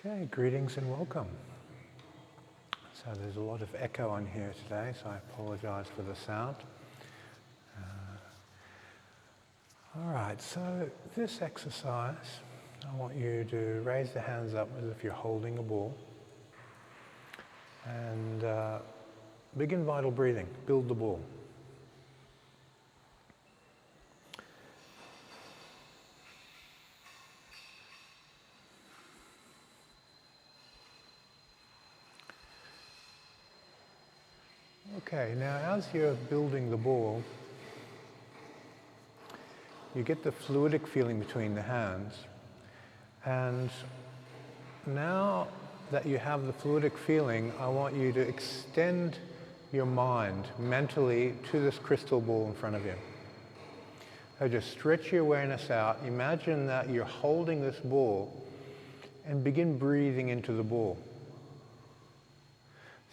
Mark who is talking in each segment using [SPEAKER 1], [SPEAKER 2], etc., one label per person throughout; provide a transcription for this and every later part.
[SPEAKER 1] Okay, greetings and welcome. So there's a lot of echo on here today, so I apologize for the sound. All right, so this exercise, I want you to raise the hands up as if you're holding a ball and begin vital breathing, build the ball. Okay, now as you're building the ball, you get the fluidic feeling between the hands, and now that you have the fluidic feeling, I want you to extend your mind mentally to this crystal ball in front of you. So just stretch your awareness out, imagine that you're holding this ball, and begin breathing into the ball.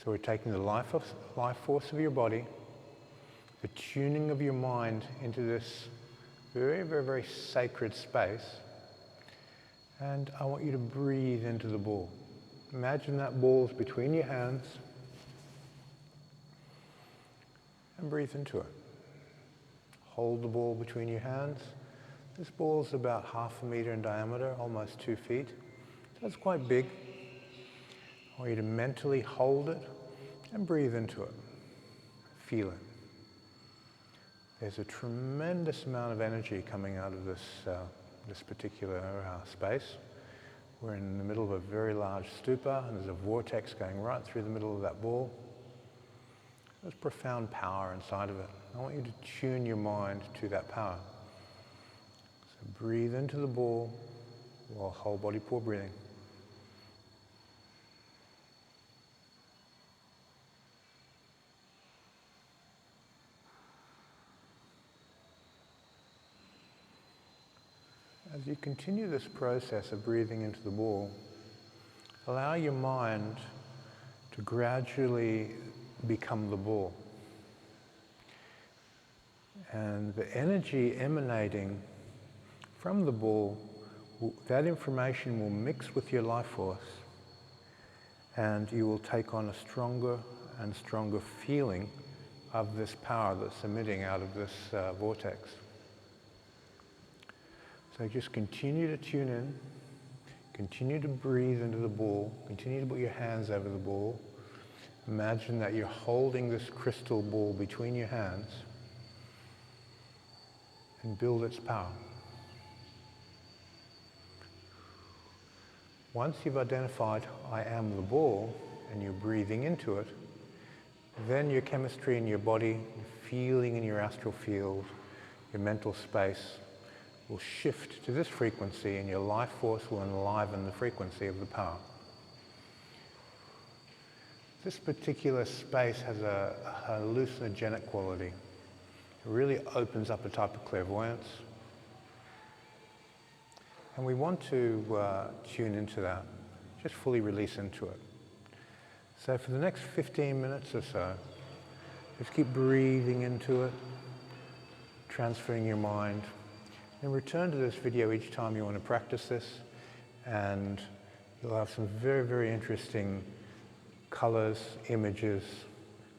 [SPEAKER 1] So we're taking the life force of your body, the tuning of your mind into this very, very, very sacred space, and I want you to breathe into the ball. Imagine that ball's between your hands, and breathe into it. Hold the ball between your hands. This ball's about 1/2 meter in diameter, almost 2 feet, so it's quite big. I want you to mentally hold it and breathe into it. Feel it. There's a tremendous amount of energy coming out of this particular space. We're in the middle of a very large stupa, and there's a vortex going right through the middle of that ball. There's profound power inside of it. I want you to tune your mind to that power. So breathe into the ball while whole body pore breathing. As you continue this process of breathing into the ball, allow your mind to gradually become the ball. And the energy emanating from the ball, that information will mix with your life force, and you will take on a stronger and stronger feeling of this power that's emitting out of this vortex. So just continue to tune in, continue to breathe into the ball, continue to put your hands over the ball. Imagine that you're holding this crystal ball between your hands and build its power. Once you've identified, I am the ball, and you're breathing into it, then your chemistry in your body, your feeling in your astral field, your mental space, will shift to this frequency, and your life force will enliven the frequency of the power. This particular space has a hallucinogenic quality. It really opens up a type of clairvoyance. And we want to tune into that, just fully release into it. So for the next 15 minutes or so, just keep breathing into it, transferring your mind. And return to this video each time you want to practice this, and you'll have some very, very interesting colors, images,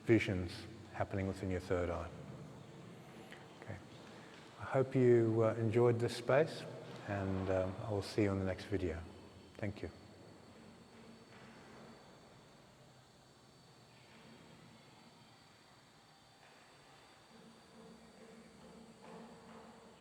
[SPEAKER 1] visions happening within your third eye. Okay. I hope you enjoyed this space, and I will see you on the next video. Thank you.